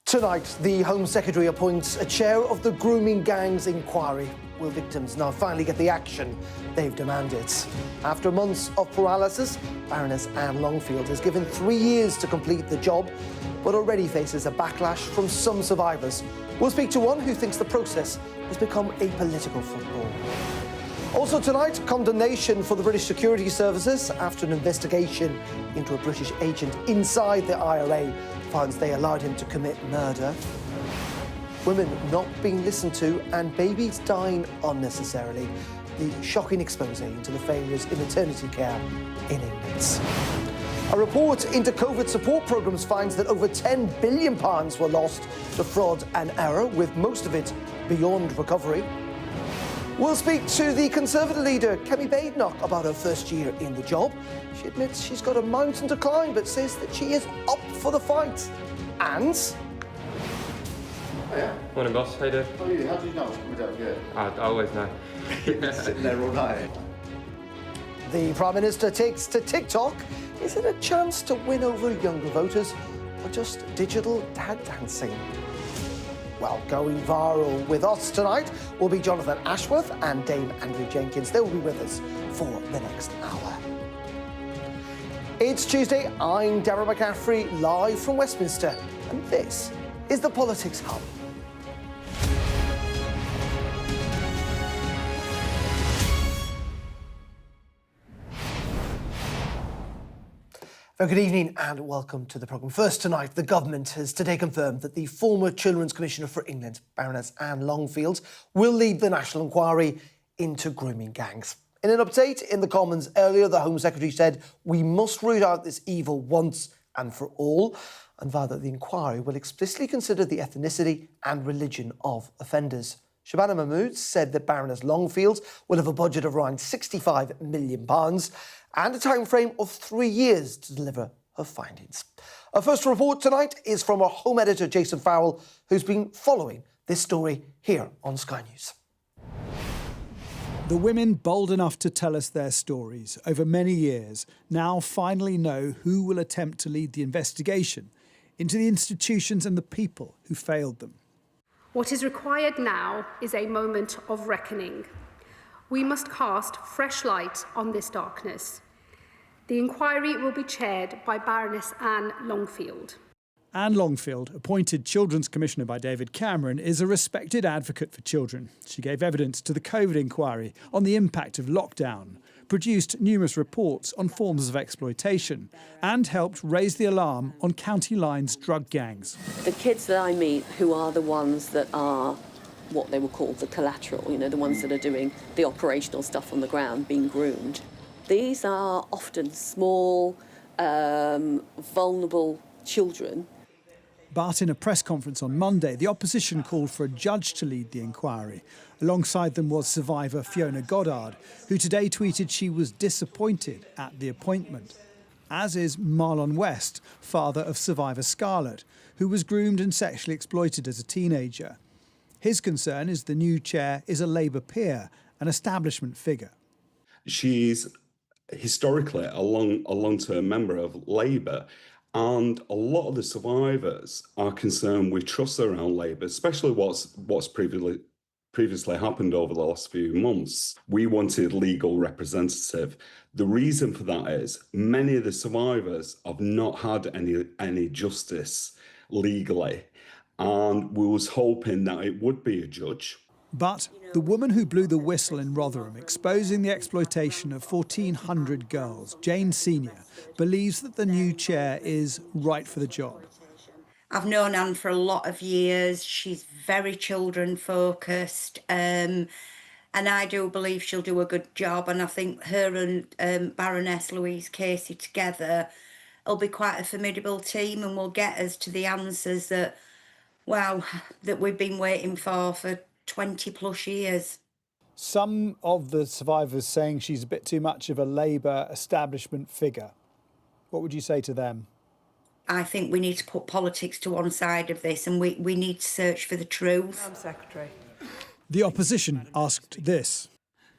Tonight, the Home Secretary appoints a chair of the Grooming Gangs inquiry. Will victims now finally get the action they've demanded? After months of paralysis, Baroness Anne Longfield is given 3 years to complete the job, but already faces a backlash from some survivors. We'll speak to one who thinks the process has become a political football. Also tonight, condemnation for the British security services after an investigation into a British agent inside the IRA finds they allowed him to commit murder. Women not being listened to and babies dying unnecessarily. The shocking expose into the failures in maternity care in England. A report into COVID support programmes finds that over £10 billion were lost to fraud and error, with most of it beyond recovery. We'll speak to the Conservative leader, Kemi Badenoch, about her first year in the job. She admits she's got a mountain to climb, but says that she is up for the fight. And... Oh, yeah. Morning, boss. How you doing? How are you? How did you know I was coming down here? I always know. Sitting there all night. The Prime Minister takes to TikTok. Is it a chance to win over younger voters, or just digital dad dancing? Well, going viral with us tonight will be Jonathan Ashworth and Dame Andrew Jenkins. They will be with us for the next hour. It's Tuesday. I'm Darren McCaffrey, live from Westminster, and this is the Politics Hub. Very good evening and welcome to the programme. First tonight, the government has today confirmed that the former Children's Commissioner for England, Baroness Anne Longfield, will lead the national inquiry into grooming gangs. In an update in the Commons earlier, the Home Secretary said we must root out this evil once and for all, and vowed that the inquiry will explicitly consider the ethnicity and religion of offenders. Shabana Mahmood said that Baroness Longfield will have a budget of around £65 million and a time frame of 3 years to deliver her findings. Our first report tonight is from our Home editor, Jason Farrell, who's been following this story here on Sky News. The women bold enough to tell us their stories over many years now finally know who will attempt to lead the investigation into the institutions and the people who failed them. What is required now is a moment of reckoning. We must cast fresh light on this darkness. The inquiry will be chaired by Baroness Anne Longfield. Anne Longfield, appointed Children's Commissioner by David Cameron, is a respected advocate for children. She gave evidence to the COVID inquiry on the impact of lockdown, produced numerous reports on forms of exploitation, and helped raise the alarm on County Line's drug gangs. The kids that I meet who are the ones that are what they would call the collateral, the ones that are doing the operational stuff on the ground, being groomed. These are often small, vulnerable children. But in a press conference on Monday, the opposition called for a judge to lead the inquiry. Alongside them was survivor Fiona Goddard, who today tweeted she was disappointed at the appointment, as is Marlon West, father of survivor Scarlett, who was groomed and sexually exploited as a teenager. His concern is the new chair is a Labour peer, an establishment figure. She's historically a long-term member of Labour, and a lot of the survivors are concerned with trust around Labour, especially what's previously happened over the last few months. We wanted legal representative. The reason for that is many of the survivors have not had any justice legally, and we was hoping that it would be a judge. But the woman who blew the whistle in Rotherham, exposing the exploitation of 1,400 girls, Jane Senior, believes that the new chair is right for the job. I've known Anne for a lot of years. She's very children-focused, and I do believe she'll do a good job. And I think her and Baroness Louise Casey together will be quite a formidable team, and will get us to the answers that we've been waiting for 20 plus years. Some of the survivors saying she's a bit too much of a Labour establishment figure. What would you say to them? I think we need to put politics to one side of this, and we need to search for the truth. Home Secretary. The opposition asked this.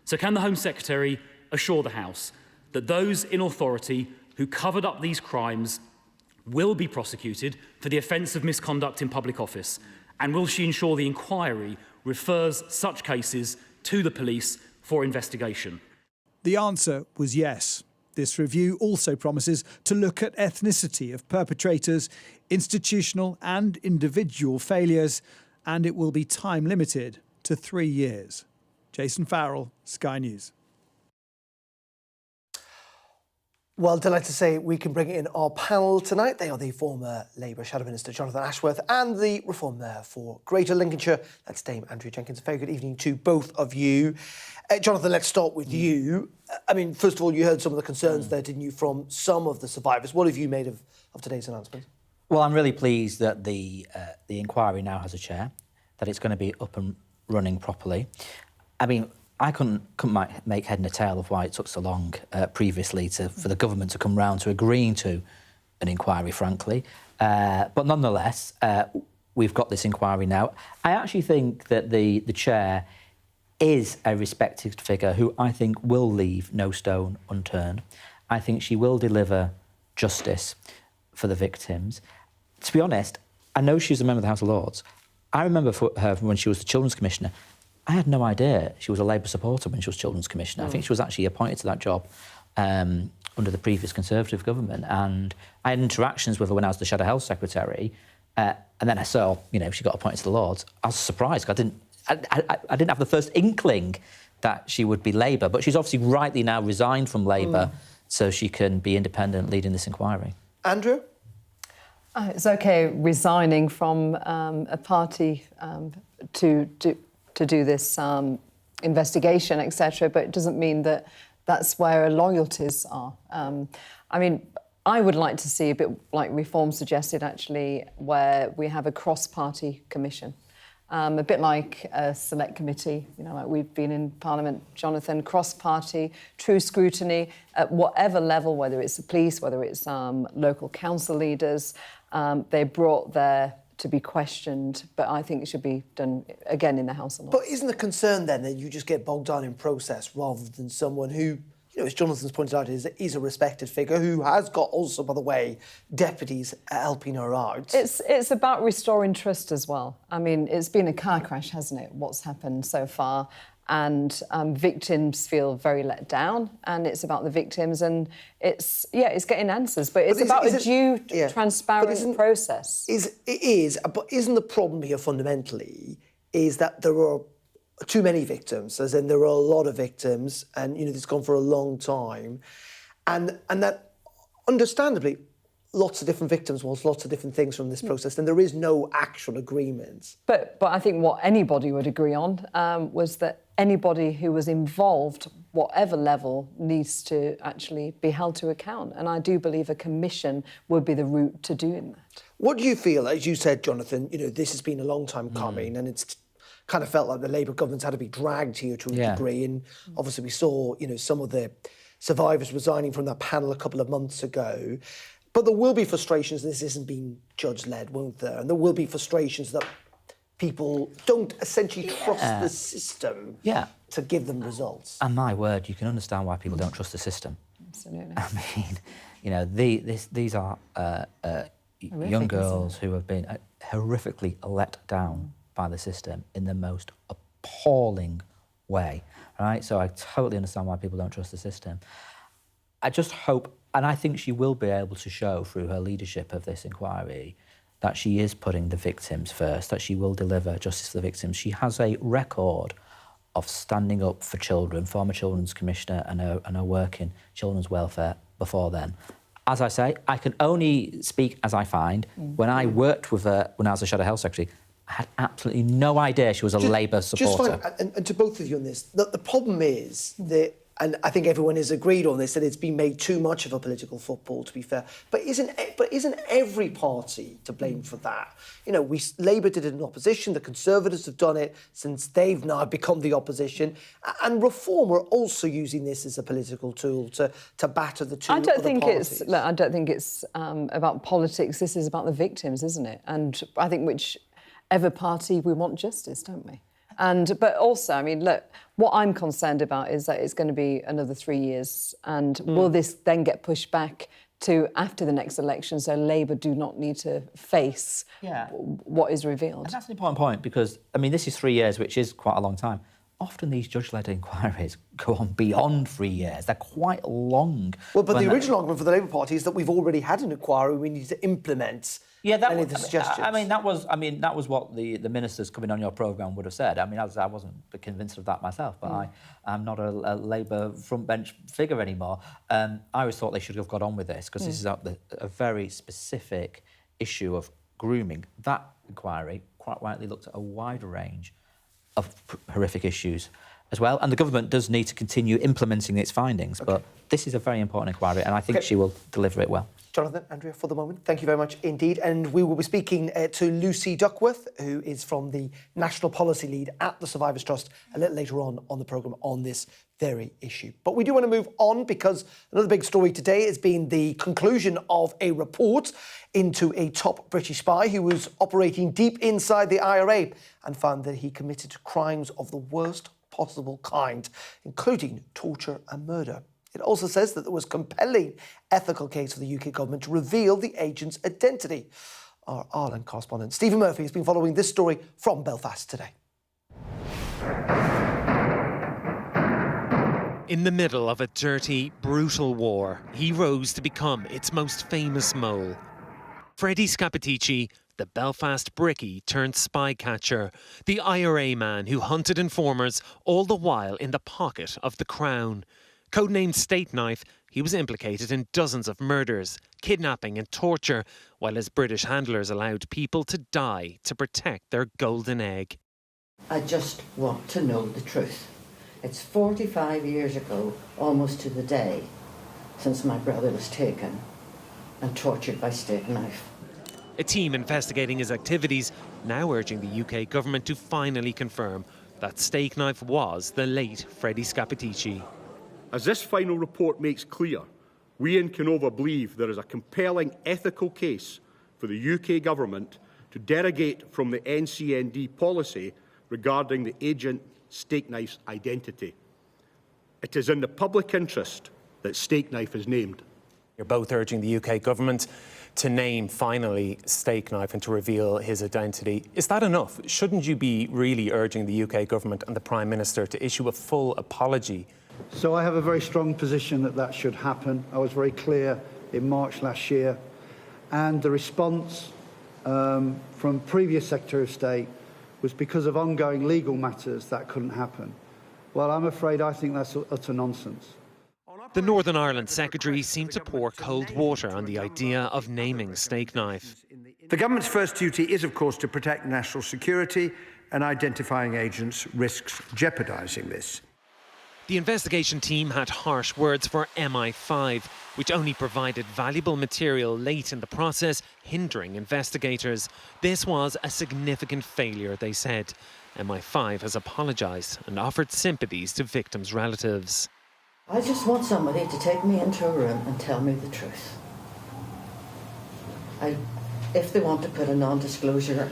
So can the Home Secretary assure the House that those in authority who covered up these crimes will be prosecuted for the offence of misconduct in public office? And will she ensure the inquiry refers such cases to the police for investigation? The answer was yes. This review also promises to look at ethnicity of perpetrators, institutional and individual failures, and it will be time limited to 3 years. Jason Farrell, Sky News. Well, delighted to say we can bring in our panel tonight. They are the former Labour Shadow Minister Jonathan Ashworth and the Reform Mayor for Greater Lincolnshire. That's Dame Andrea Jenkins. A very good evening to both of you. Jonathan, let's start with you. I mean, first of all, you heard some of the concerns there, didn't you, from some of the survivors. What have you made of today's announcement? Well, I'm really pleased that the inquiry now has a chair, that it's going to be up and running properly. I mean, I couldn't make head nor tail of why it took so long previously for the government to come round to agreeing to an inquiry, frankly. But nonetheless, we've got this inquiry now. I actually think that the chair is a respected figure who I think will leave no stone unturned. I think she will deliver justice for the victims. To be honest, I know she's a member of the House of Lords. I remember her when she was the Children's Commissioner. I had no idea she was a Labour supporter when she was Children's Commissioner. I think she was actually appointed to that job under the previous Conservative government, and I had interactions with her when I was the Shadow Health Secretary, and then I saw, she got appointed to the Lords. I was surprised. I didn't have the first inkling that she would be Labour, but she's obviously rightly now resigned from Labour so she can be independent leading this inquiry. Andrew? It's OK resigning from a party to do this investigation, etc., but it doesn't mean that that's where her loyalties are. I mean, I would like to see a bit like Reform suggested, actually, where we have a cross-party commission. A bit like a select committee, like we've been in Parliament, Jonathan, cross-party, true scrutiny at whatever level, whether it's the police, whether it's local council leaders, they're brought there to be questioned, but I think it should be done again in the House of Lords. But isn't the concern then that you just get bogged down in process rather than someone who, as Jonathan's pointed out, is a respected figure who has got also, by the way, deputies helping her out? It's about restoring trust as well. I mean, it's been a car crash, hasn't it, what's happened so far? And victims feel very let down, and it's about the victims, and it's getting answers, but it's about a due, transparent process. But isn't the problem here fundamentally is that there are too many victims, as in there are a lot of victims, and it's gone for a long time, and that understandably lots of different victims want lots of different things from this process, and there is no actual agreement. But I think what anybody would agree on was that anybody who was involved, whatever level, needs to actually be held to account. And I do believe a commission would be the route to doing that. What do you feel, as you said, Jonathan, this has been a long time coming, and it's kind of felt like the Labour government's had to be dragged here to a degree, and obviously we saw, some of the survivors resigning from that panel a couple of months ago. But there will be frustrations, this isn't being judge-led, won't there? And there will be frustrations that people don't essentially trust the system to give them results. And my word, you can understand why people don't trust the system. Absolutely. I mean, these are young girls who have been horrifically let down by the system in the most appalling way, right? So I totally understand why people don't trust the system. I just hope, and I think she will be able to show through her leadership of this inquiry that she is putting the victims first, that she will deliver justice for the victims. She has a record of standing up for children, former Children's Commissioner, and her work in children's welfare before then. As I say, I can only speak as I find. When I worked with her, when I was the Shadow Health Secretary, I had absolutely no idea she was a Labour supporter. And to both of you on this, the problem is that, and I think everyone has agreed on this, that it's been made too much of a political football, to be fair. But isn't every party to blame for that? Labour did it in opposition, the Conservatives have done it since they've now become the opposition, and Reform are also using this as a political tool to batter the two other parties. I don't think it's about politics. This is about the victims, isn't it? And I think whichever party, we want justice, don't we? But also, I mean, look, what I'm concerned about is that it's going to be another 3 years, and will this then get pushed back to after the next election, so Labour do not need to face what is revealed. And that's an important point because, I mean, this is 3 years, which is quite a long time. Often these judge-led inquiries go on beyond 3 years. They're quite long. Well, but the original argument for the Labour Party is that we've already had an inquiry. We need to implement any of the suggestions. that was what the ministers coming on your programme would have said. I mean, I wasn't convinced of that myself, but I'm not a Labour front bench figure anymore. I always thought they should have got on with this because this is a very specific issue of grooming. That inquiry quite rightly looked at a wider range of horrific issues as well. And the government does need to continue implementing its findings. But this is a very important inquiry, and I think she will deliver it well. Jonathan, Andrea, for the moment, thank you very much indeed. And we will be speaking to Lucy Duckworth, who is from the National Policy Lead at the Survivors Trust, a little later on the programme on this very issue. But we do want to move on because another big story today has been the conclusion of a report into a top British spy who was operating deep inside the IRA and found that he committed crimes of the worst possible kind, including torture and murder. It also says that there was compelling ethical case for the UK government to reveal the agent's identity. Our Ireland correspondent Stephen Murphy has been following this story from Belfast today. In the middle of a dirty, brutal war, he rose to become its most famous mole. Freddie Scappaticci, the Belfast brickie turned spy catcher, the IRA man who hunted informers all the while in the pocket of the Crown. Codenamed Steak Knife, he was implicated in dozens of murders, kidnapping and torture, while his British handlers allowed people to die to protect their golden egg. I just want to know the truth. It's 45 years ago, almost to the day, since my brother was taken and tortured by Steak Knife. A team investigating his activities now urging the UK government to finally confirm that Steak Knife was the late Freddie Scappaticci. As this final report makes clear, we in Canova believe there is a compelling ethical case for the UK government to derogate from the NCND policy regarding the agent Steak Knife's identity. It is in the public interest that Steak Knife is named. You're both urging the UK government to name, finally, Steak Knife and to reveal his identity. Is that enough? Shouldn't you be really urging the UK government and the Prime Minister to issue a full apology? So I have a very strong position that that should happen. I was very clear in March last year. And the response from previous Secretary of State was because of ongoing legal matters that couldn't happen. Well, I'm afraid I think that's utter nonsense. The Northern Ireland Secretary seemed to pour cold water on the idea of naming Steak Knife. The government's first duty is, of course, to protect national security, and identifying agents risks jeopardising this. The investigation team had harsh words for MI5, which only provided valuable material late in the process, hindering investigators. This was a significant failure, they said. MI5 has apologised and offered sympathies to victims' relatives. I just want somebody to take me into a room and tell me the truth. If they want to put a non-disclosure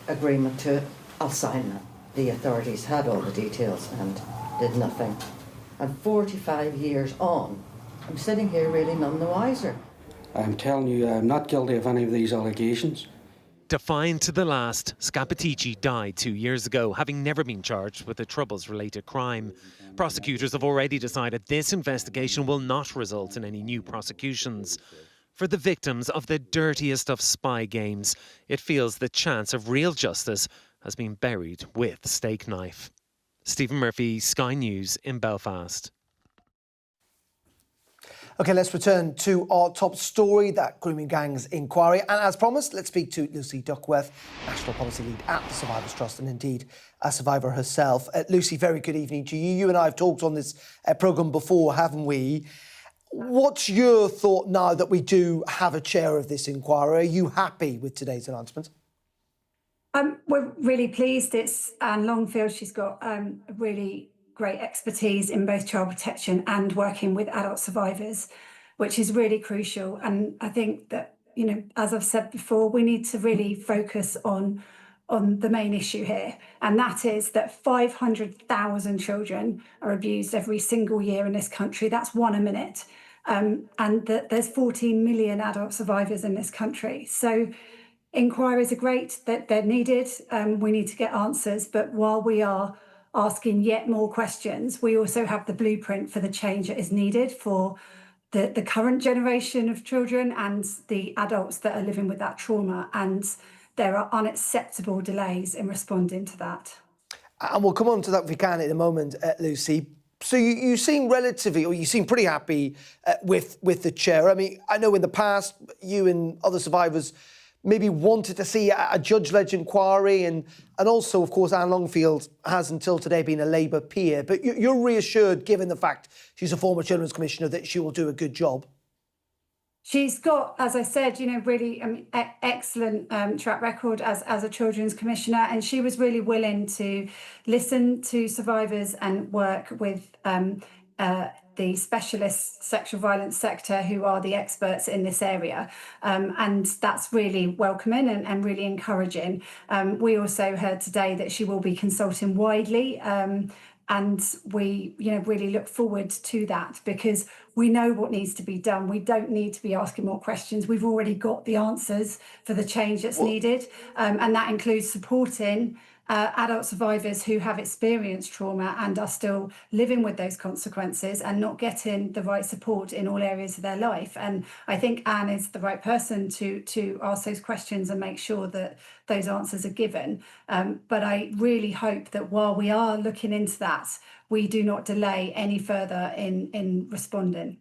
agreement to it, I'll sign it. The authorities had all the details and did nothing. And 45 years on, I'm sitting here really none the wiser. I'm telling you, I'm not guilty of any of these allegations. Defiant to the last, Scappaticci died 2 years ago, having never been charged with a Troubles-related crime. Prosecutors have already decided this investigation will not result in any new prosecutions. For the victims of the dirtiest of spy games, it feels the chance of real justice has been buried with Steak Knife. Stephen Murphy, Sky News in Belfast. OK, let's return to our top story, that grooming gangs inquiry. And as promised, let's speak to Lucy Duckworth, National Policy Lead at the Survivors Trust, and indeed a survivor herself. Lucy, very good evening to you. You and I have talked on this programme before, haven't we? What's your thought now that we do have a chair of this inquiry? Are you happy with today's announcement? We're really pleased. It's Anne Longfield. She's got really great expertise in both child protection and working with adult survivors, which is really crucial. And I think that, you know, as I've said before, we need to really focus on the main issue here. And that is that 500,000 children are abused every single year in this country. That's one a minute. and that there's 14 million adult survivors in this country. So inquiries are great, that they're needed. We need to get answers, but while we are asking yet more questions, we also have the blueprint for the change that is needed for the current generation of children and the adults that are living with that trauma. And there are unacceptable delays in responding to that. And we'll come on to that if we can in a moment, Lucy. So you seem relatively, or you seem pretty happy with the chair. I mean, I know in the past you and other survivors maybe wanted to see a judge-led inquiry, and also, of course, Anne Longfield has until today been a Labour peer. But you're reassured, given the fact she's a former Children's Commissioner, that she will do a good job? She's got, as I said, really excellent track record as a Children's Commissioner, and she was really willing to listen to survivors and work with the specialist sexual violence sector, who are the experts in this area. And that's really welcoming and really encouraging. We also heard today that she will be consulting widely. And we, really look forward to that, because we know what needs to be done. We don't need to be asking more questions. We've already got the answers for the change that's needed. And that includes supporting adult survivors who have experienced trauma and are still living with those consequences and not getting the right support in all areas of their life. And I think Anne is the right person to ask those questions and make sure that those answers are given. But I really hope that while we are looking into that, we do not delay any further in responding.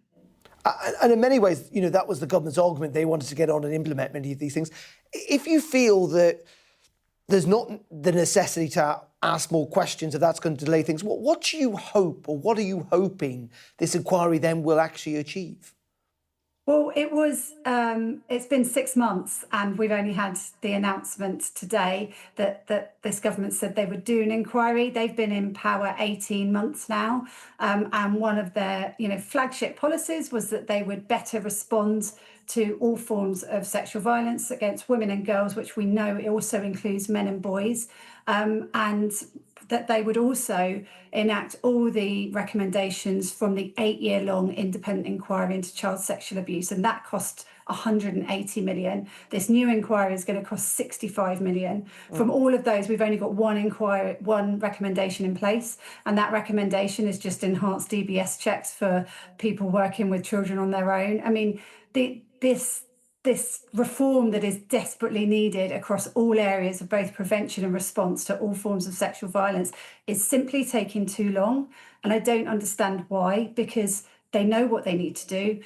And in many ways, that was the government's argument. They wanted to get on and implement many of these things. If you feel that there's not the necessity to ask more questions, if that's going to delay things, what do you hope, or what are you hoping this inquiry then will actually achieve? Well, it's been 6 months, and we've only had the announcement today that this government said they would do an inquiry. They've been in power 18 months now, and one of their flagship policies was that they would better respond to all forms of sexual violence against women and girls, which we know it also includes men and boys, and that they would also enact all the recommendations from the 8-year-long independent inquiry into child sexual abuse, and that cost 180 million. This new inquiry is going to cost 65 million. From all of those, we've only got one recommendation in place, and that recommendation is just enhanced DBS checks for people working with children on their own. I mean, this reform that is desperately needed across all areas of both prevention and response to all forms of sexual violence is simply taking too long. And I don't understand why, because they know what they need to do.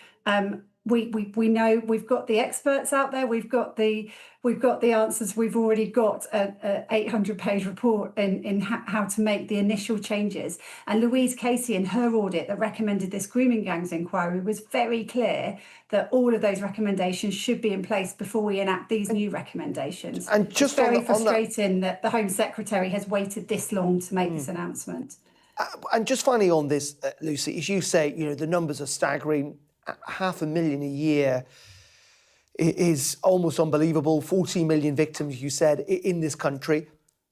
We know we've got the experts out there. We've got the answers. We've already got a 800-page report in how to make the initial changes. And Louise Casey, in her audit that recommended this grooming gangs inquiry, was very clear that all of those recommendations should be in place before we enact these new recommendations. And just it's very frustrating that the Home Secretary has waited this long to make this announcement. And just finally on this, Lucy, as you say, the numbers are staggering. 500,000 a year is almost unbelievable. 14 million victims, you said, in this country.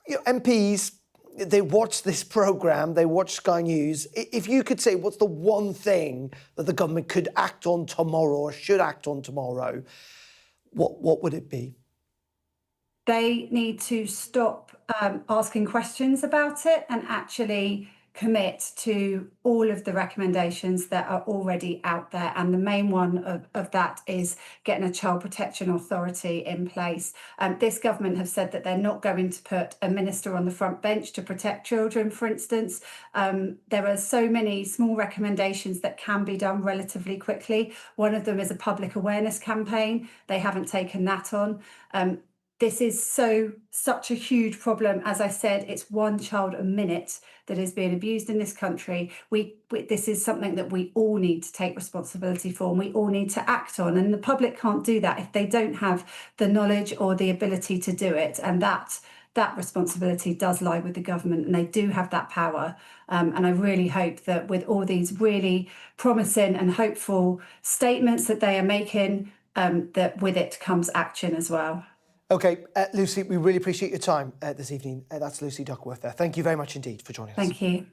MPs, they watch this programme, they watch Sky News. If you could say what's the one thing that the government could act on tomorrow or should act on tomorrow, what would it be? They need to stop asking questions about it and actually commit to all of the recommendations that are already out there. And the main one of that is getting a child protection authority in place. This government have said that they're not going to put a minister on the front bench to protect children, for instance. There are so many small recommendations that can be done relatively quickly. One of them is a public awareness campaign. They haven't taken that on. This is such a huge problem. As I said, it's one child a minute that is being abused in this country. This is something that we all need to take responsibility for, and we all need to act on. And the public can't do that if they don't have the knowledge or the ability to do it. And that responsibility does lie with the government, and they do have that power. And I really hope that with all these really promising and hopeful statements that they are making, that with it comes action as well. OK, Lucy, we really appreciate your time this evening. That's Lucy Duckworth there. Thank you very much indeed for joining us. Thank you.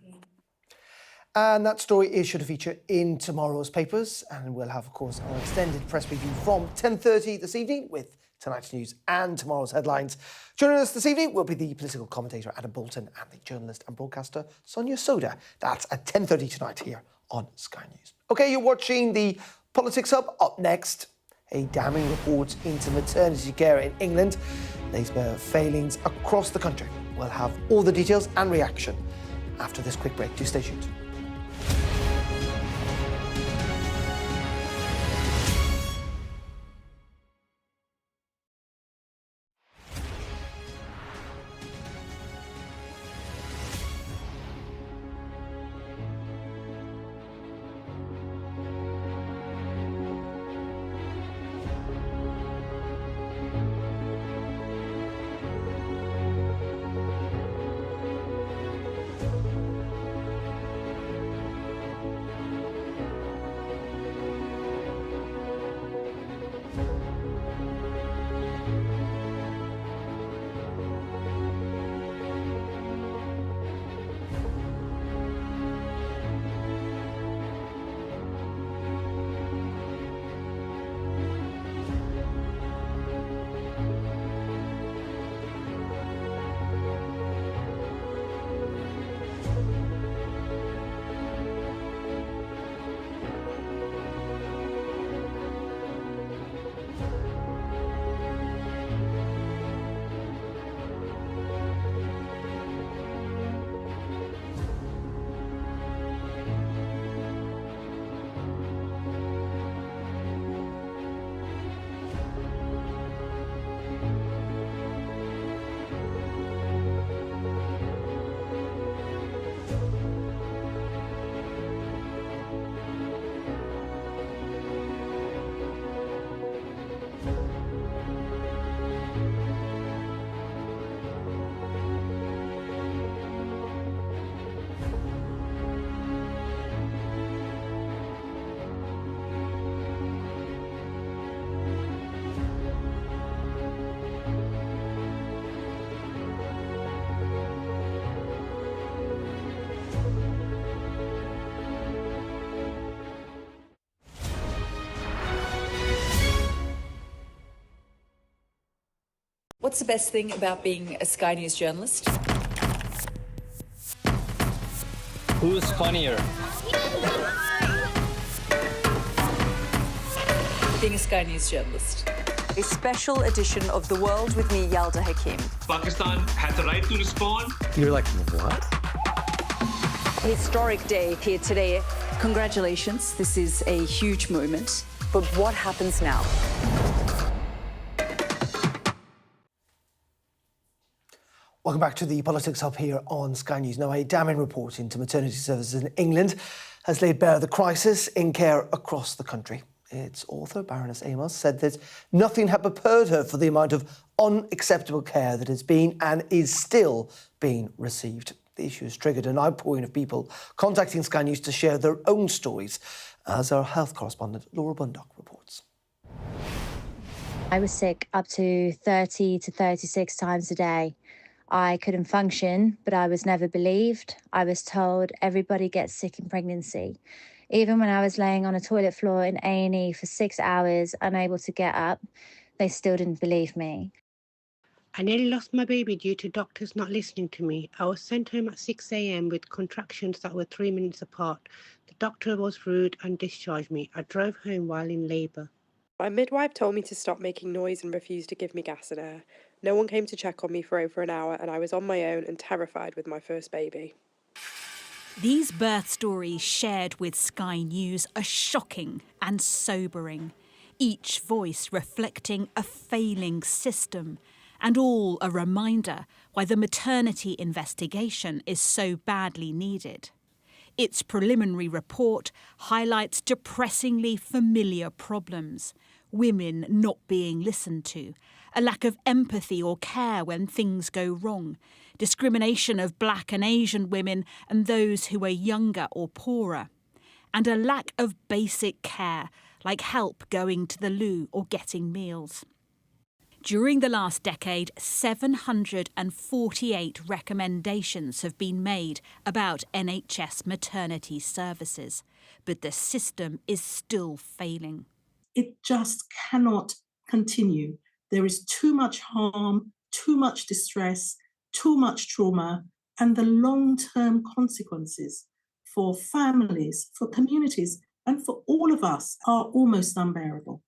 And that story is sure to feature in tomorrow's papers. And we'll have, of course, our extended press review from 10:30 this evening with tonight's news and tomorrow's headlines. Joining us this evening will be the political commentator Adam Bolton and the journalist and broadcaster Sonia Soda. That's at 10:30 tonight here on Sky News. OK, you're watching the Politics Hub. Up next, a damning report into maternity care in England lays bare failings across the country. We'll have all the details and reaction after this quick break. Do stay tuned. What's the best thing about being a Sky News journalist? Who's funnier? Being a Sky News journalist. A special edition of The World with me, Yalda Hakim. Pakistan had the right to respond. You're like, what? A historic day here today. Congratulations, this is a huge moment. But what happens now? Welcome back to the Politics Hub here on Sky News. Now, a damning report into maternity services in England has laid bare the crisis in care across the country. Its author, Baroness Amos, said that nothing had prepared her for the amount of unacceptable care that has been and is still being received. The issue has triggered an outpouring of people contacting Sky News to share their own stories, as our health correspondent Laura Bundock reports. I was sick up to 30 to 36 times a day. I couldn't function, but I was never believed. I was told everybody gets sick in pregnancy. Even when I was laying on a toilet floor in A&E for 6 hours, unable to get up, they still didn't believe me. I nearly lost my baby due to doctors not listening to me. I was sent home at 6 a.m. with contractions that were 3 minutes apart. The doctor was rude and discharged me. I drove home while in labour. My midwife told me to stop making noise and refused to give me gas and air. No one came to check on me for over an hour, and I was on my own and terrified with my first baby. These birth stories shared with Sky News are shocking and sobering, each voice reflecting a failing system, and all a reminder why the maternity investigation is so badly needed. Its preliminary report highlights depressingly familiar problems: women not being listened to, a lack of empathy or care when things go wrong, discrimination of Black and Asian women and those who are younger or poorer, and a lack of basic care like help going to the loo or getting meals. During the last decade, 748 recommendations have been made about NHS maternity services, but the system is still failing. It just cannot continue. There is too much harm, too much distress, too much trauma, and the long-term consequences for families, for communities, and for all of us are almost unbearable.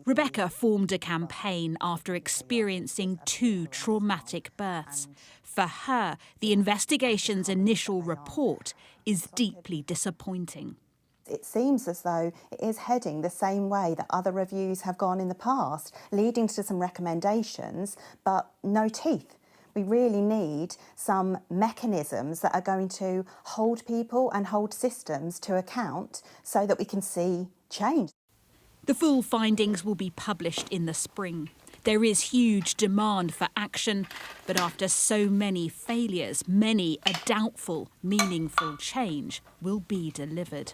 Rebecca formed a campaign after experiencing 2 traumatic births. For her, the investigation's initial report is deeply disappointing. It seems as though it is heading the same way that other reviews have gone in the past, leading to some recommendations, but no teeth. We really need some mechanisms that are going to hold people and hold systems to account so that we can see change. The full findings will be published in the spring. There is huge demand for action, but after so many failures, many a doubtful, meaningful change will be delivered.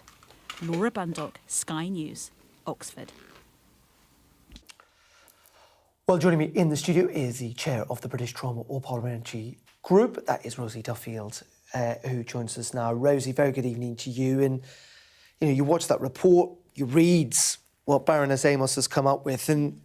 Laura Bundock, Sky News, Oxford. Well, joining me in the studio is the chair of the British Trauma All-Parliamentary Group. That is Rosie Duffield, who joins us now. Rosie, very good evening to you. And, you know, you watch that report, you read what Baroness Amos has come up with, and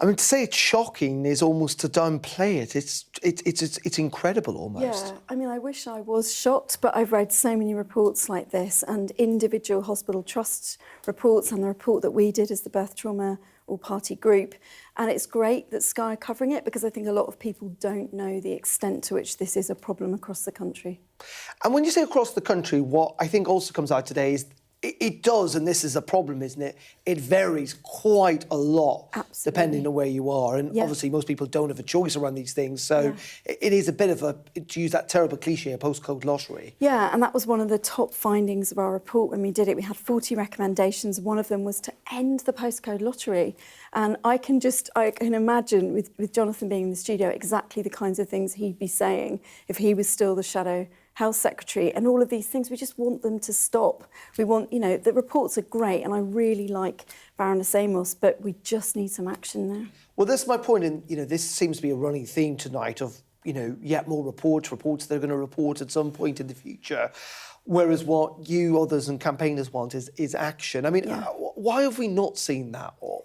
I mean, to say it's shocking is almost to downplay it. It's incredible almost. Yeah, I mean, I wish I was shocked, but I've read so many reports like this and individual hospital trust reports and the report that we did as the Birth Trauma All-Party Group. And it's great that Sky are covering it because I think a lot of people don't know the extent to which this is a problem across the country. And when you say across the country, what I think also comes out today is it does, and this is a problem, isn't it? It varies quite a lot, depending on where you are. And obviously, most people don't have a choice around these things. So it is a bit of a, to use that terrible cliche, a postcode lottery. Yeah, and that was one of the top findings of our report when we did it. We had 40 recommendations. One of them was to end the postcode lottery. And I can imagine with Jonathan being in the studio exactly the kinds of things he'd be saying if he was still the shadow Health Secretary, and all of these things. We just want them to stop. We want, you know, the reports are great, and I really like Baroness Amos, but we just need some action there. Well, that's my point, and, you know, this seems to be a running theme tonight of, you know, yet more reports they're going to report at some point in the future, whereas what you, others and campaigners want is action. I mean, why have we not seen that or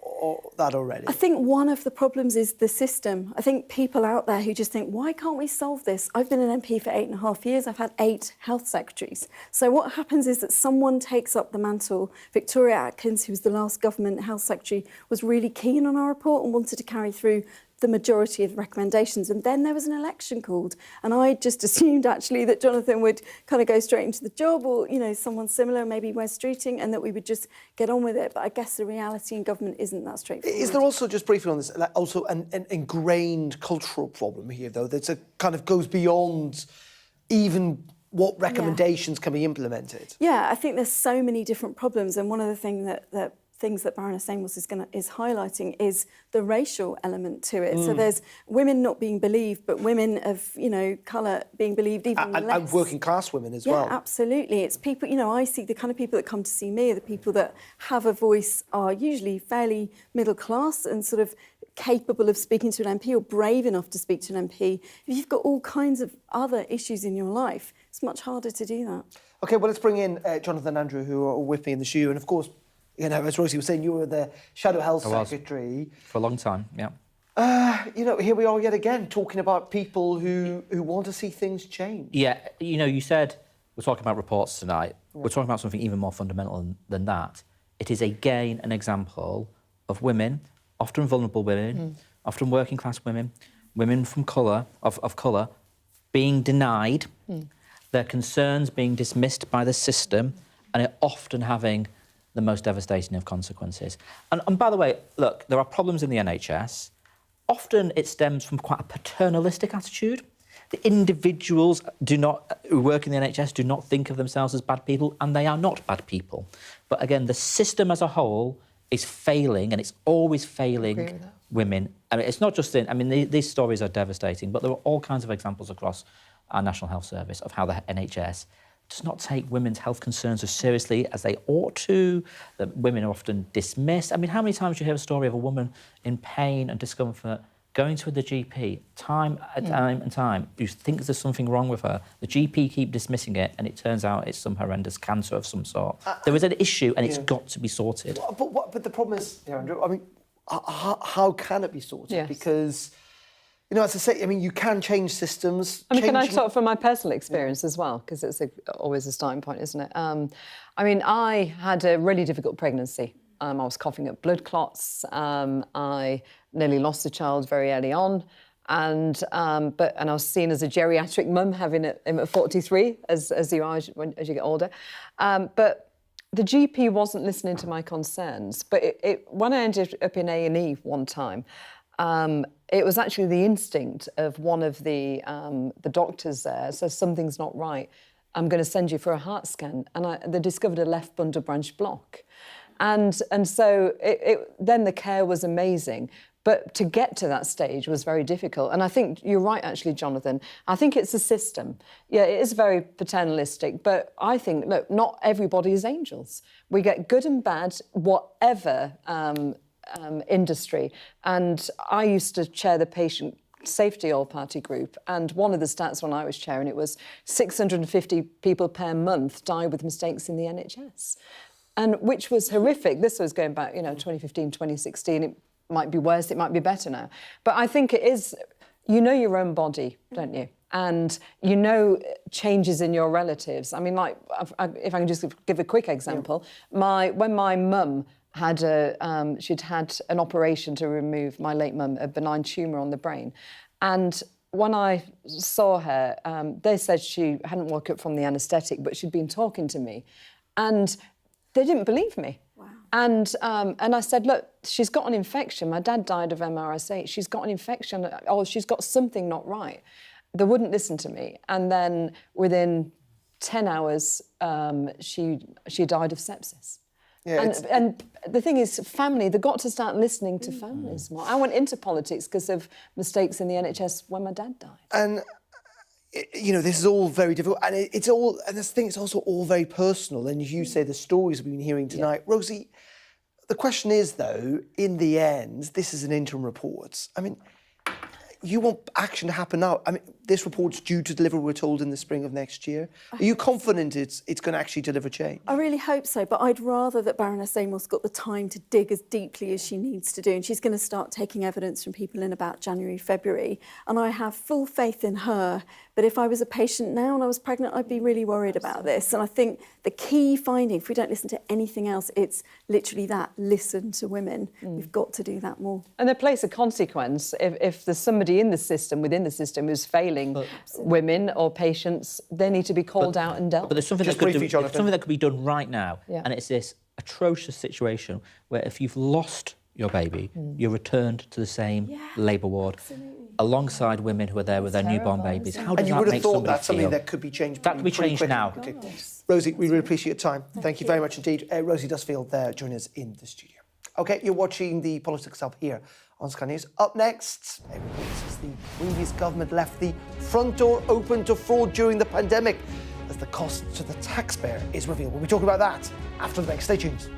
that already? I think one of the problems is the system. I think people out there who just think, why can't we solve this? I've been an MP for 8.5 years. I've had 8 health secretaries. So what happens is that someone takes up the mantle. Victoria Atkins, who was the last government health secretary, was really keen on our report and wanted to carry through the majority of the recommendations, and then there was an election called, and I just assumed actually that Jonathan would kind of go straight into the job, or, you know, someone similar, maybe Wes Streeting, and that we would just get on with it. But I guess the reality in government isn't that straightforward. Is there also, just briefly on this, like also an ingrained cultural problem here, though, that's a kind of goes beyond even what recommendations can be implemented? Yeah, I think there's so many different problems, and one of the things that Baroness Amos is highlighting is the racial element to it. So there's women not being believed, but women of, you know, colour being believed even less. And working class women as well. Yeah, absolutely. It's people, you know, I see the kind of people that come to see me are the people that have a voice, are usually fairly middle class and sort of capable of speaking to an MP or brave enough to speak to an MP. If you've got all kinds of other issues in your life, it's much harder to do that. OK, well, let's bring in Jonathan and Andrew, who are with me in the studio. And of course, you know, as Rosie was saying, you were the Shadow Health Secretary. For a long time, yeah. You know, here we are yet again, talking about people who want to see things change. Yeah, you know, you said we're talking about reports tonight. Yeah. We're talking about something even more fundamental than that. It is, again, an example of women, often vulnerable women, often working class women, women from colour, of colour, being denied, their concerns being dismissed by the system, and it often having the most devastating of consequences. And by the way, look, there are problems in the NHS. Often it stems from quite a paternalistic attitude. The individuals who work in the NHS do not think of themselves as bad people, and they are not bad people. But again, the system as a whole is failing, and it's always failing women. I mean, it's not just these stories are devastating, but there are all kinds of examples across our National Health Service of how the NHS does not take women's health concerns as seriously as they ought to, that women are often dismissed. I mean, how many times do you hear a story of a woman in pain and discomfort going to the GP time and time, you think there's something wrong with her, the GP keep dismissing it, and it turns out it's some horrendous cancer of some sort. There is an issue, and it's got to be sorted. But the problem is, Andrew, I mean, how can it be sorted? Yes. Because, you know, as I say, I mean, you can change systems. I mean, can I talk from my personal experience as well? Because it's always a starting point, isn't it? I mean, I had a really difficult pregnancy. I was coughing up blood clots. I nearly lost a child very early on, and I was seen as a geriatric mum, having him at 43, as you are as you get older. But the GP wasn't listening to my concerns. But when I ended up in A&E one time, it was actually the instinct of one of the doctors there says something's not right. I'm going to send you for a heart scan, and they discovered a left bundle branch block. And so then the care was amazing. But to get to that stage was very difficult. And I think you're right, actually, Jonathan. I think it's a system. Yeah, it is very paternalistic. But I think, look, not everybody is angels. We get good and bad, whatever industry. And I used to chair the patient safety all-party group. And one of the stats when I was chairing it was 650 people per month die with mistakes in the NHS. And which was horrific. This was going back, 2015, 2016. It might be worse, it might be better now. But I think it is, you know your own body, don't you? And you know changes in your relatives. I mean, like, if I can just give a quick example, when my mum had she'd had an operation to remove, my late mum, a benign tumour on the brain. And when I saw her, they said she hadn't woke up from the anaesthetic, but she'd been talking to me. And they didn't believe me. Wow. And I said, look, she's got an infection. My dad died of MRSA. She's got an infection. Oh, she's got something not right. They wouldn't listen to me. And then within 10 hours, she died of sepsis. Yeah, and the thing is, family, they've got to start listening to families more. I went into politics because of mistakes in the NHS when my dad died. And this is all very difficult, and it's all, and this thing, it's also all very personal. And as you say, the stories we've been hearing tonight, Rosie, the question is, though, in the end, this is an interim report. I mean, you want action to happen now. I mean, this report's due to deliver, we're told, in the spring of next year. Are you confident it's going to actually deliver change? I really hope so, but I'd rather that Baroness Amos got the time to dig as deeply as she needs to do, and she's going to start taking evidence from people in about January, February, and I have full faith in her. But if I was a patient now and I was pregnant, I'd be really worried about this. And I think the key finding, if we don't listen to anything else, it's literally that, listen to women. We've got to do that more. And there plays a consequence if there's somebody in the system, within the system, who's failing women or patients, they need to be called out and dealt with. But there's something, something that could be done right now, and it's this atrocious situation where if you've lost your baby, you're returned to the same labour ward alongside women who are there with their newborn babies. How does that make somebody feel? And you would have thought that's something that could be changed. That could be changed now. Okay. Rosie, we really appreciate your time. Thank you very much indeed. Rosie Dustfield there joining us in the studio. OK, you're watching the Politics Hub here on Sky News. Up next, the previous government left the front door open to fraud during the pandemic as the cost to the taxpayer is revealed. We'll be talking about that after the break. Stay tuned.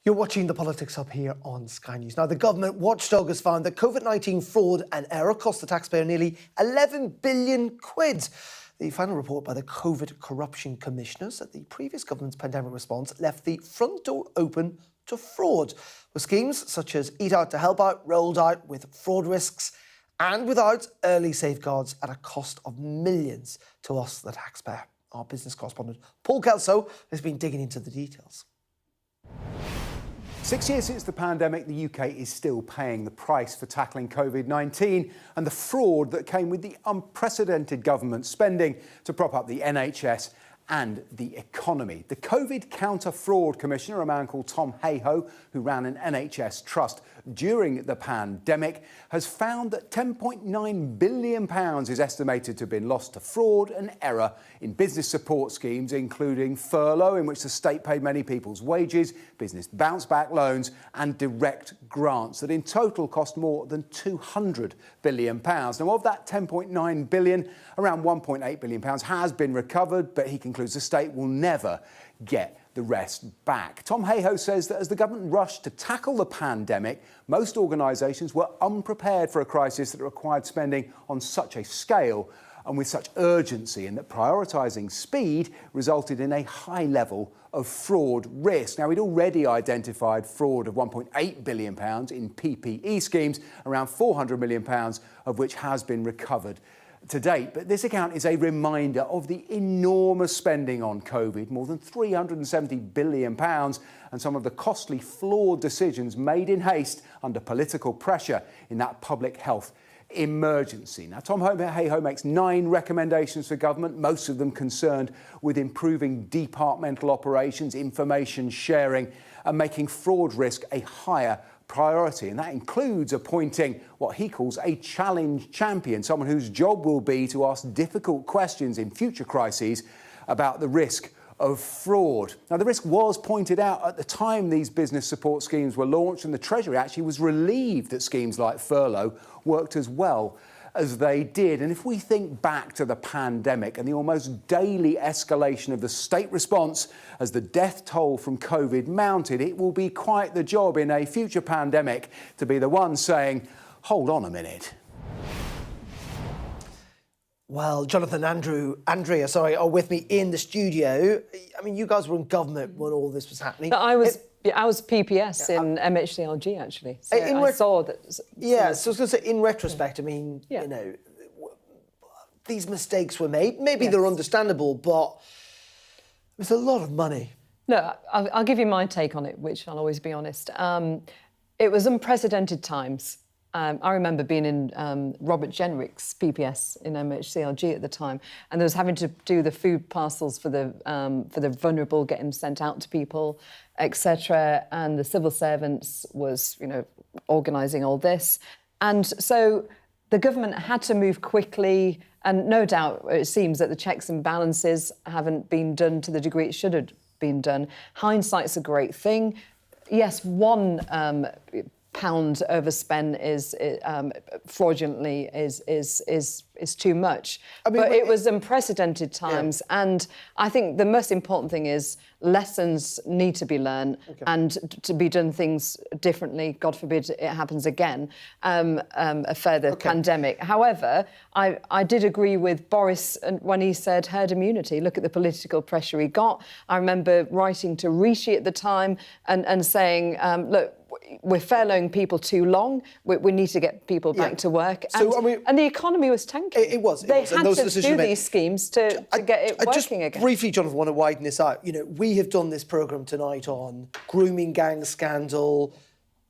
You're watching The Politics Hub here on Sky News. Now, the government watchdog has found that COVID-19 fraud and error cost the taxpayer nearly 11 billion quid. The final report by the COVID Corruption Commissioner said the previous government's pandemic response left the front door open to fraud, with schemes such as Eat Out to Help Out rolled out with fraud risks and without early safeguards at a cost of millions to us, the taxpayer. Our business correspondent Paul Kelso has been digging into the details. 6 years since the pandemic, the UK is still paying the price for tackling COVID-19 and the fraud that came with the unprecedented government spending to prop up the NHS and the economy. The COVID Counter-Fraud Commissioner, a man called Tom Hayhoe, who ran an NHS trust during the pandemic, has found that £10.9 billion is estimated to have been lost to fraud and error in business support schemes, including furlough, in which the state paid many people's wages, business bounce-back loans and direct grants that in total cost more than £200 billion. Now, of that £10.9 billion, around £1.8 billion has been recovered, but he concludes the state will never get the rest back. Tom Hayhoe says that as the government rushed to tackle the pandemic, most organisations were unprepared for a crisis that required spending on such a scale and with such urgency, and that prioritising speed resulted in a high level of fraud risk. Now, we'd already identified fraud of £1.8 billion in PPE schemes, around £400 million of which has been recovered to date. But this account is a reminder of the enormous spending on COVID, more than £370 billion, and some of the costly, flawed decisions made in haste under political pressure in that public health emergency. Now, Tom Hayhoe makes 9 recommendations for government, most of them concerned with improving departmental operations, information sharing, and making fraud risk a higher priority, and that includes appointing what he calls a challenge champion, someone whose job will be to ask difficult questions in future crises about the risk of fraud. Now, the risk was pointed out at the time these business support schemes were launched, and the Treasury actually was relieved that schemes like furlough worked as well as they did. And if we think back to the pandemic and the almost daily escalation of the state response as the death toll from COVID mounted, it will be quite the job in a future pandemic to be the one saying, hold on a minute. Well, Jonathan, Andrea, are with me in the studio. I mean, you guys were in government when all this was happening. No, I was PPS in MHCLG, actually. So I saw that. Yeah, so I was going to say, in retrospect, I mean, you know, these mistakes were made. Maybe they're understandable, but it's a lot of money. No, I'll give you my take on it, which I'll always be honest. It was unprecedented times. I remember being in Robert Jenrick's PPS in MHCLG at the time, and there was having to do the food parcels for the vulnerable, get them sent out to people, etc. And the civil servants was, you know, organising all this, and so the government had to move quickly. And no doubt, it seems that the checks and balances haven't been done to the degree it should have been done. Hindsight's a great thing. Yes, one pound overspent is fraudulently is too much. I mean, but it was unprecedented times, and I think the most important thing is lessons need to be learned and to be done things differently. God forbid it happens again, a further pandemic. However, I did agree with Boris when he said herd immunity. Look at the political pressure he got. I remember writing to Rishi at the time and saying, look, we're furloughing people too long. We need to get people back to work. And the economy was tanking. It was. They had to do these schemes to get it working again. Briefly, Jonathan, want to widen this out. You know, we have done this programme tonight on grooming gang scandal,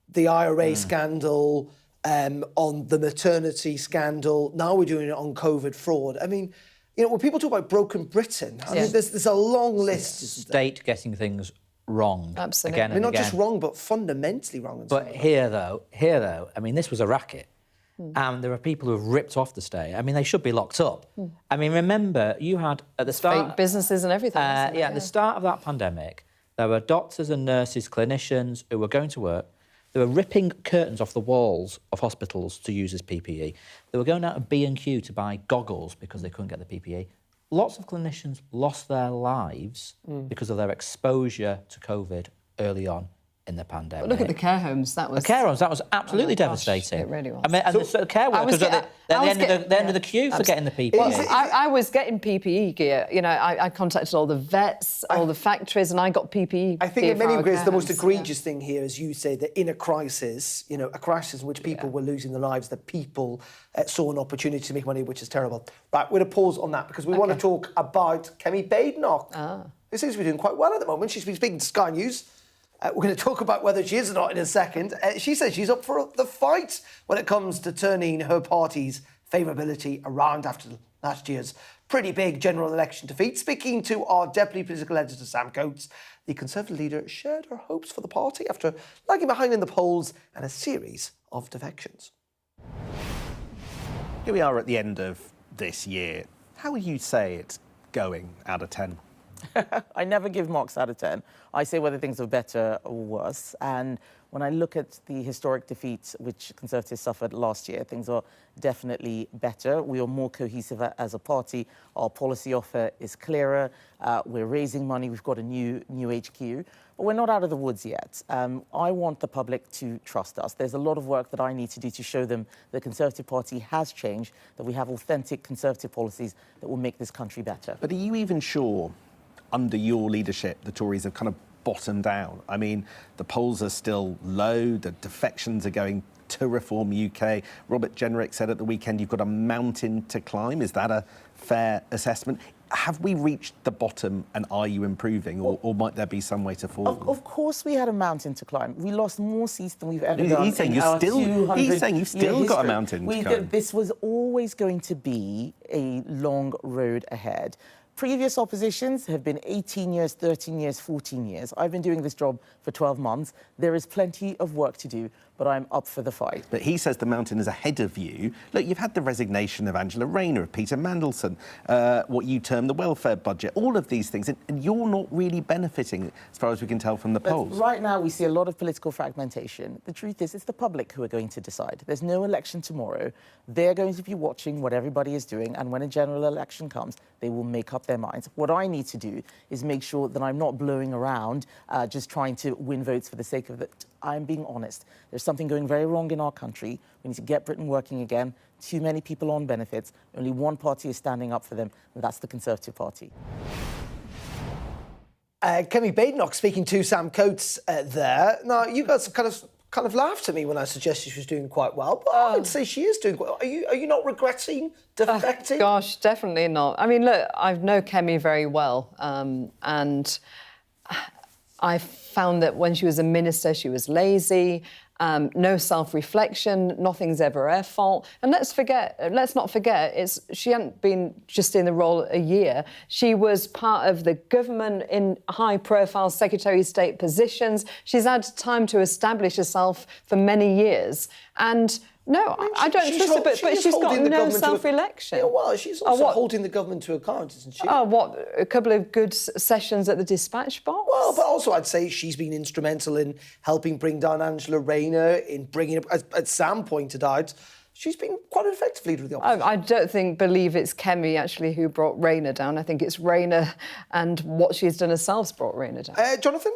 the IRA scandal, on the maternity scandal. Now we're doing it on COVID fraud. I mean, you know, when people talk about broken Britain, I mean, there's a long list. State getting things wrong. Absolutely. Again and not again. just wrong, but fundamentally wrong. But here, though, I mean, this was a racket. And there are people who have ripped off the state. I mean, they should be locked up. I mean, remember, you had at the start... Fake businesses and everything. At the start of that pandemic, there were doctors and nurses, clinicians who were going to work. They were ripping curtains off the walls of hospitals to use as PPE. They were going out to B&Q to buy goggles because they couldn't get the PPE. Lots of clinicians lost their lives because of their exposure to COVID early on in the pandemic. But look at the care homes. That was the care homes. That was absolutely devastating. It really was. I mean, and the care workers at the end of the queue for getting the PPE. Well, I was getting PPE gear. You know, I contacted all the vets, all the factories, and I got PPE. I think gear in many for ways our the most care homes. egregious thing here is you say that in a crisis, you know, a crisis in which people were losing their lives, that people saw an opportunity to make money, which is terrible. Right, we're going to pause on that because we want to talk about Kemi Badenoch, who seems to be doing quite well at the moment. She's been speaking to Sky News. We're going to talk about whether she is or not in a second. She says she's up for the fight when it comes to turning her party's favourability around after last year's pretty big general election defeat. Speaking to our Deputy Political Editor, Sam Coates, the Conservative leader shared her hopes for the party after lagging behind in the polls and a series of defections. Here we are at the end of this year. How would you say it's going out of 10? I never give marks out of 10. I say whether things are better or worse. And when I look at the historic defeats which Conservatives suffered last year, things are definitely better. We are more cohesive as a party. Our policy offer is clearer. We're raising money. We've got a new HQ. But we're not out of the woods yet. I want the public to trust us. There's a lot of work that I need to do to show them the Conservative Party has changed, that we have authentic Conservative policies that will make this country better. But are you even sure, under your leadership, the Tories have kind of bottomed out? I mean, the polls are still low, the defections are going to Reform UK. Robert Jenrick said at the weekend you've got a mountain to climb. Is that a fair assessment? Have we reached the bottom and are you improving, or might there be some way to fall? Of course we had a mountain to climb. We lost more seats than we've ever done. He's saying you've still got a mountain to climb. This was always going to be a long road ahead. Previous oppositions have been 18 years, 13 years, 14 years. I've been doing this job for 12 months. There is plenty of work to do, but I'm up for the fight. But he says the mountain is ahead of you. Look, you've had the resignation of Angela Rayner, of Peter Mandelson, what you term the welfare budget, all of these things, and you're not really benefiting, as far as we can tell from the polls. Right now, we see a lot of political fragmentation. The truth is, it's the public who are going to decide. There's no election tomorrow. They're going to be watching what everybody is doing, and when a general election comes, they will make up their minds. What I need to do is make sure that I'm not blowing around, just trying to win votes for the sake of it. I'm being honest. There's something going very wrong in our country. We need to get Britain working again. Too many people on benefits. Only one party is standing up for them, and that's the Conservative Party. Kemi Badenoch speaking to Sam Coates there. Now, you guys kind of laughed at me when I suggested she was doing quite well, but I would say she is doing quite well. Are you not regretting defecting? Gosh, definitely not. I mean, look, I know Kemi very well, and I found that when she was a minister, she was lazy, no self-reflection, nothing's ever her fault. And let's not forget, she hadn't been just in the role a year. She was part of the government in high-profile Secretary of State positions. She's had time to establish herself for many years. And no, I don't trust her, but she's got no self-election. Yeah, well, she's also holding the government to account, isn't she? Oh, what, a couple of good sessions at the dispatch box? Well, but also I'd say she's been instrumental in helping bring down Angela Rayner, in bringing up, as Sam pointed out, she's been quite an effective leader of the opposition. I don't believe it's Kemi, actually, who brought Rayner down. I think it's Rayner and what she's done herself's brought Rayner down. Jonathan?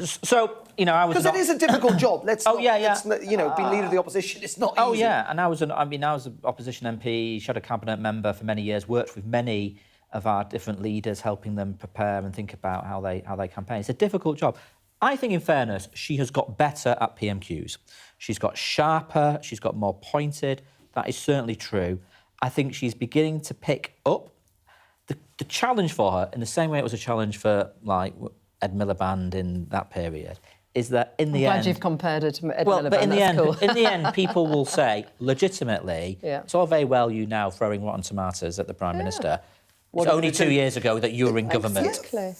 So, I was... Because it is a difficult job. Let's being leader of the opposition, it's not easy. Oh, yeah, and I was an opposition MP, shadow cabinet member for many years, worked with many of our different leaders, helping them prepare and think about how they campaign. It's a difficult job. I think, in fairness, she has got better at PMQs. She's got sharper, she's got more pointed. That is certainly true. I think she's beginning to pick up. The challenge for her, in the same way it was a challenge for, Ed Miliband in that period, is that in the end... I'm glad you've compared her to Ed Miliband. But in the end, people will say, legitimately, it's all very well you now throwing rotten tomatoes at the Prime Minister. It's only 2 years ago that you were in government. Exactly.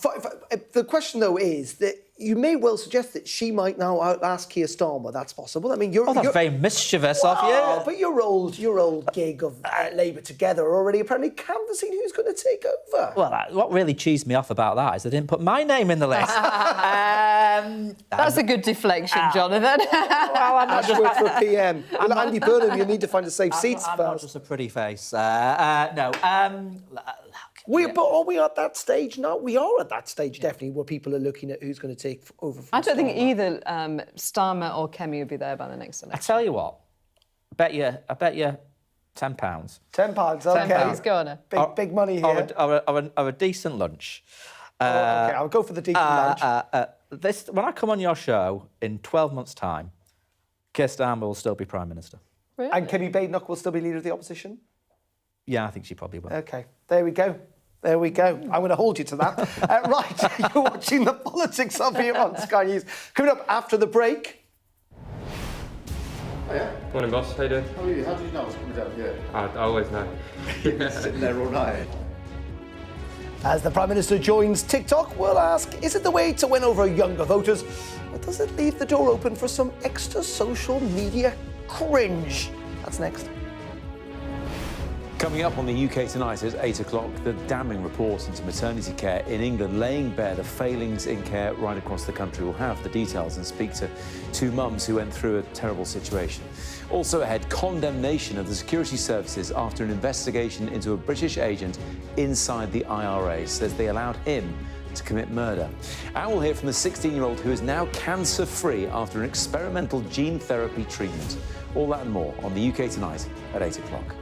The question, though, is that you may well suggest that she might now outlast Keir Starmer. That's possible. I mean, that's very mischievous of you. But your old gig of Labour Together are already apparently canvassing who's going to take over. Well, what really cheesed me off about that is they didn't put my name in the list. That's a good deflection, Jonathan. Well, I'm not just work for a PM. Well, Andy Burnham, you need to find a safe seat I'm not just a pretty face. No. Look, But are we at that stage now? We are at that stage, definitely, where people are looking at who's going to take over from I don't think Starmer. either Starmer or Keir will be there by the next election. I tell you what, I bet you £10. £10, okay. £10, go on. Big money here. Or a decent lunch. Okay, I'll go for the decent lunch. When I come on your show in 12 months' time, Keir Starmer will still be Prime Minister. Really? And Kenny Badenoch will still be Leader of the Opposition? Yeah, I think she probably will. Okay, there we go. There we go. I'm going to hold you to that. Right, you're watching The Politics of here on Sky News. Coming up after the break. Oh, yeah? Morning, boss. How you doing? How are you? How did you know I was coming down here? I always know. Sitting there all night. As the Prime Minister joins TikTok, we'll ask, is it the way to win over younger voters? Or does it leave the door open for some extra social media cringe? That's next. Coming up on the UK Tonight at 8 o'clock, the damning report into maternity care in England, laying bare the failings in care right across the country. We'll have the details and speak to two mums who went through a terrible situation. Also ahead, condemnation of the security services after an investigation into a British agent inside the IRA. Says they allowed him to commit murder. And we'll hear from the 16-year-old who is now cancer-free after an experimental gene therapy treatment. All that and more on the UK Tonight at 8 o'clock.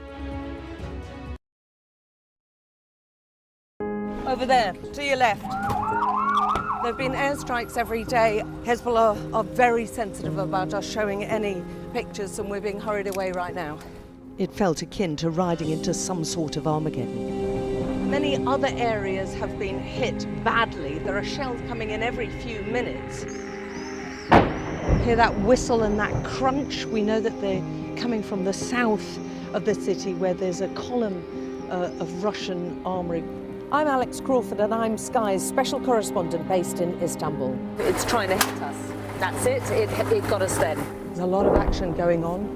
Over there, to your left. There have been airstrikes every day. Hezbollah are very sensitive about us showing any pictures, and we're being hurried away right now. It felt akin to riding into some sort of Armageddon. Many other areas have been hit badly. There are shells coming in every few minutes. Hear that whistle and that crunch? We know that they're coming from the south of the city, where there's a column of Russian armoury. I'm Alex Crawford and I'm Sky's special correspondent based in Istanbul. It's trying to hit us. That's it. It got us then. There's a lot of action going on.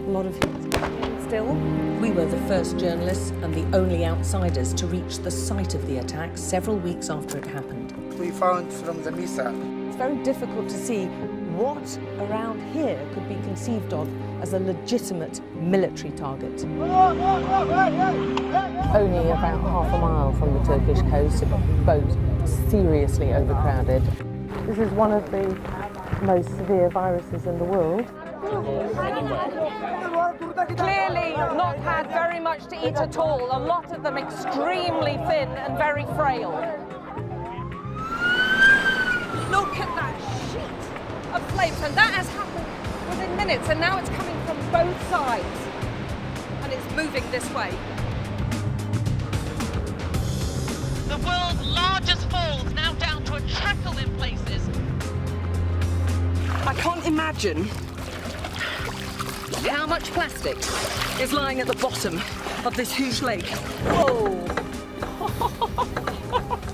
A lot of hits still. We were the first journalists and the only outsiders to reach the site of the attack several weeks after it happened. We found from the missile. It's very difficult to see what around here could be conceived of as a legitimate military target. Only about half a mile from the Turkish coast, a boat seriously overcrowded. This is one of the most severe viruses in the world. Clearly not had very much to eat at all, a lot of them extremely thin and very frail. Look at that sheet of flames, and that has happened within minutes, and now it's coming from both sides, and it's moving this way. The world's largest falls now down to a trickle in places. I can't imagine how much plastic is lying at the bottom of this huge lake. Whoa!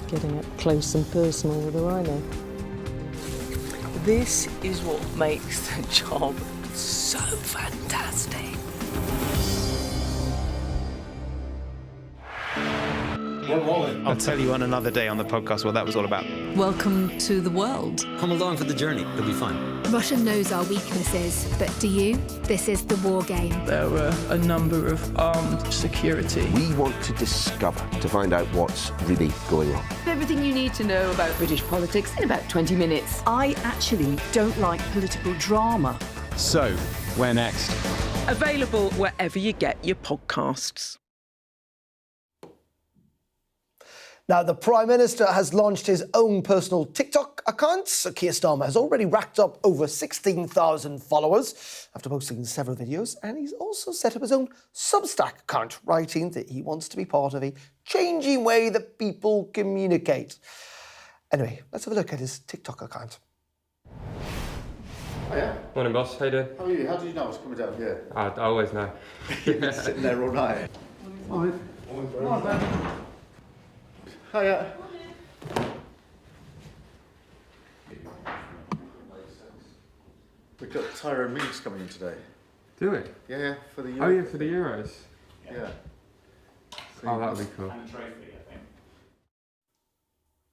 Getting up close and personal with a rhino. This is what makes the job so fantastic. I'll tell you on another day on the podcast what that was all about. Welcome to the world. Come along for the journey. It'll be fun. Russia knows our weaknesses, but do you? This is the war game. There were a number of armed security. We want to discover, to find out what's really going on. Everything you need to know about British politics in about 20 minutes. I actually don't like political drama. So, where next? Available wherever you get your podcasts. Now, the Prime Minister has launched his own personal TikTok account. So Keir Starmer has already racked up over 16,000 followers after posting several videos. And he's also set up his own Substack account, writing that he wants to be part of a changing way that people communicate. Anyway, let's have a look at his TikTok account. Oh, yeah? Morning, boss. How you doing? How are you? How did you know I was coming down here? I always know. Sitting there all night. Morning. Hiya. We've got Tyrone Mings coming in today. Do we? Yeah, for the Euros. Oh, yeah, for the Euros. Yeah. So Oh, that would be cool.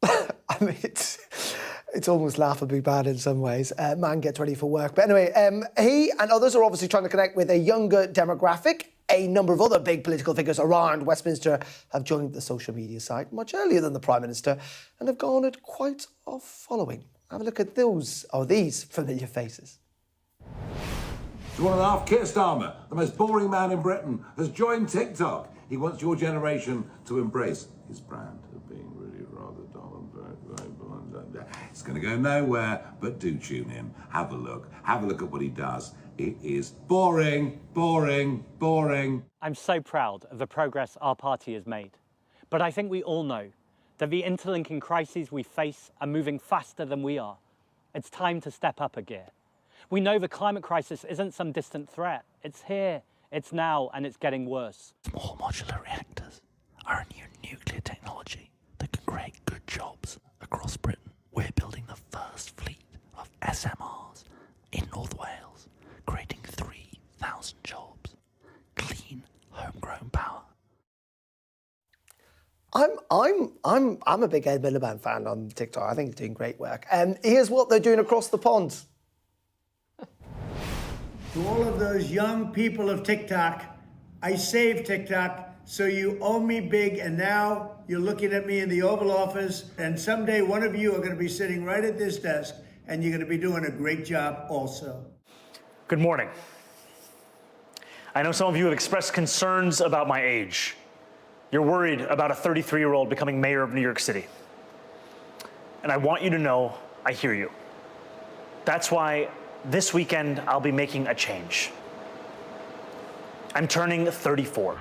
I mean, it's almost laughably bad in some ways. Man gets ready for work. But anyway, he and others are obviously trying to connect with a younger demographic. A number of other big political figures around Westminster have joined the social media site much earlier than the Prime Minister and have garnered quite a following. Have a look at these familiar faces. 1.5, Keir Starmer, the most boring man in Britain, has joined TikTok. He wants your generation to embrace his brand of being really rather dull and very blunt. It's going to go nowhere, but do tune in. Have a look. Have a look at what he does. It is boring, boring, boring. I'm so proud of the progress our party has made. But I think we all know that the interlinking crises we face are moving faster than we are. It's time to step up a gear. We know the climate crisis isn't some distant threat. It's here, it's now, and it's getting worse. Small modular reactors are a new nuclear technology that can create good jobs across Britain. We're building the first fleet of SMRs in North Wales, creating 3,000 jobs. Clean, homegrown power. I'm a big Ed Miliband fan on TikTok. I think he's doing great work. And here's what they're doing across the pond. To all of those young people of TikTok, I saved TikTok, so you owe me big, and now you're looking at me in the Oval Office, and someday one of you are going to be sitting right at this desk, and you're going to be doing a great job also. Good morning. I know some of you have expressed concerns about my age. You're worried about a 33-year-old becoming mayor of New York City. And I want you to know I hear you. That's why this weekend I'll be making a change. I'm turning 34.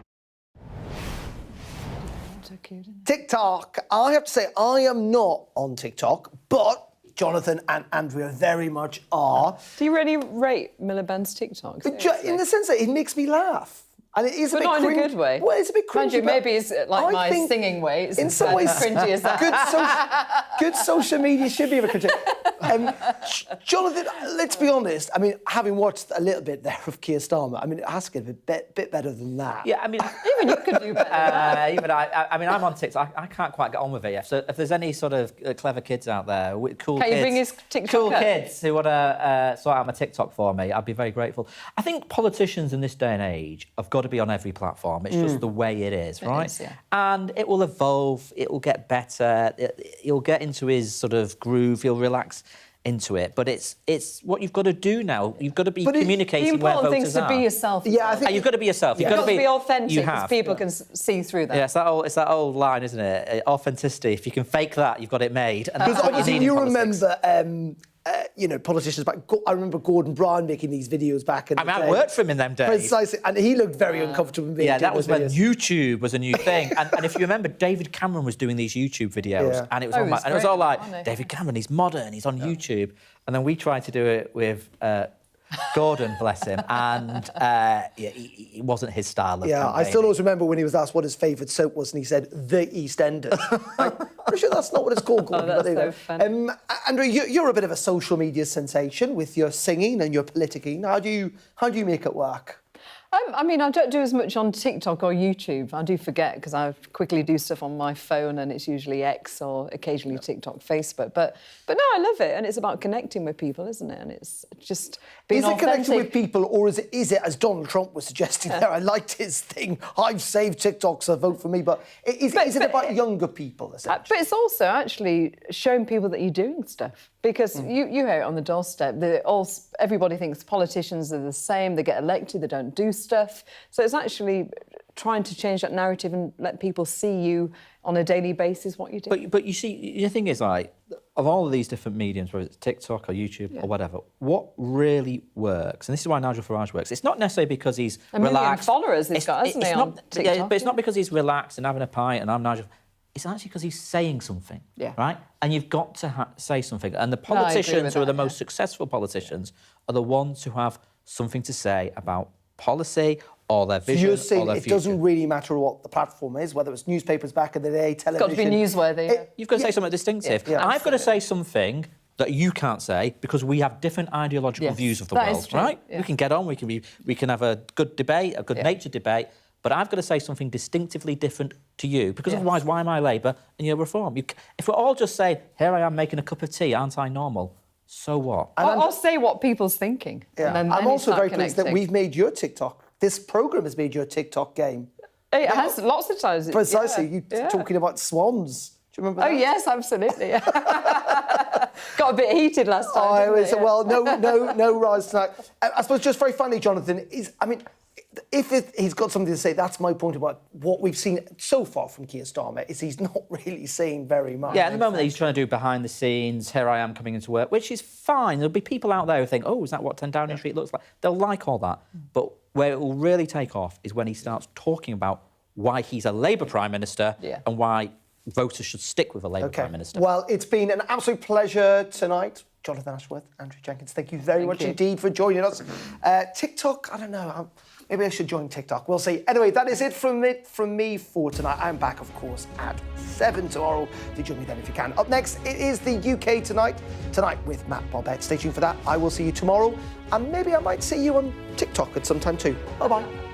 TikTok. I have to say, I am not on TikTok, but Jonathan and Andrea very much are. Do you really rate Miliband's TikTok? In the sense that it makes me laugh. And it is but a bit not in a good way. Well, it's a bit cringy. Mind you, maybe it's like my singing way. It's in some ways, cringy as that. good social media should be a bit cringy. Jonathan, let's be honest. I mean, having watched a little bit there of Keir Starmer, I mean, it has to get a bit better than that. Yeah, I mean, even you could do better. Even I mean, I'm on TikTok. I can't quite get on with it yet. So if there's any sort of clever kids out there, cool Can kids, you bring his TikTok cool up? kids who want to sort out my TikTok for me, I'd be very grateful. I think politicians in this day and age have got to be on every platform. It's just the way it is, right? It is, yeah. And it will evolve. It will get better. He'll get into his sort of groove. He'll relax into it. But it's what you've got to do now. You've got to be communicating where voters are. The important thing is to be yourself. Yeah, I think you've got to be yourself. You've got to be authentic You because have. people can see through that. Yeah, it's that old line, isn't it? Authenticity. If you can fake that, you've got it made. And that's what you need in politics. remember, politicians back. I remember Gordon Brown making these videos back in the day. I worked for him in them days. Precisely, and he looked very uncomfortable. Yeah, that was when YouTube was a new thing. and if you remember, David Cameron was doing these YouTube videos, and it was all like, David Cameron, he's modern, he's on YouTube. And then we tried to do it with Gordon, bless him, and it wasn't his style of I still always remember when he was asked what his favourite soap was, and he said, The EastEnders. I'm pretty sure that's not what it's called, Gordon. That's so funny. Andrew, you're a bit of a social media sensation with your singing and your politicking. How do you make it work? I mean, I don't do as much on TikTok or YouTube. I do forget because I quickly do stuff on my phone and it's usually X or occasionally TikTok, Facebook. But no, I love it. And it's about connecting with people, isn't it? And it's just being authentic. Is it connecting with people or is it, as Donald Trump was suggesting there, I liked his thing, I've saved TikTok, so vote for me. But is it about younger people, essentially? But it's also actually showing people that you're doing stuff. Because you hear it on the doorstep. Everybody thinks politicians are the same. They get elected, they don't do stuff. So it's actually trying to change that narrative and let people see you on a daily basis what you do. But you see, the thing is, like, of all of these different mediums, whether it's TikTok or YouTube or whatever, what really works, and this is why Nigel Farage works, it's not necessarily because he's relaxed. 1 million followers he's got, hasn't he, on TikTok? Yeah, but it's not because he's relaxed and having a pint and I'm Nigel. It's actually because he's saying something, right? And you've got to say something. And the politicians who are the most successful politicians are the ones who have something to say about policy or their vision. So you're saying or their it future. doesn't really matter what the platform is, whether it's newspapers back in the day, television. It's got to be newsworthy. You've got to say something distinctive. And I've got to say something that you can't say because we have different ideological views of the world, right? We can get on, we can have a good debate, a good-natured debate. But I've got to say something distinctively different to you, because otherwise, why am I Labour and you're Reform? If we're all just saying, here I am making a cup of tea, aren't I normal? So what? I'll say what people's thinking. Yeah. And then I'm also very pleased that connecting. we've made your TikTok This programme has made your TikTok game. It has lots of times. Precisely. Talking about swans. Do you remember that? Oh, yes, absolutely. Got a bit heated last time. Well, no rise tonight. I suppose just very finally, Jonathan, he's got something to say, that's my point about what we've seen so far from Keir Starmer, is he's not really saying very much. Yeah, at the moment he's trying to do behind the scenes, here I am coming into work, which is fine. There'll be people out there who think, oh, is that what 10 Downing Street looks like? They'll like all that. But where it will really take off is when he starts talking about why he's a Labour Prime Minister and why voters should stick with a Labour Prime Minister. Well, it's been an absolute pleasure tonight. Jonathan Ashworth, Andrew Jenkins, thank you very much indeed for joining us. TikTok, I don't know, maybe I should join TikTok. We'll see. Anyway, that is it from me for tonight. I'm back, of course, at 7 tomorrow. Do join me then if you can. Up next, it is the UK Tonight with Matt Bobette. Stay tuned for that. I will see you tomorrow, and maybe I might see you on TikTok at some time too. Bye-bye.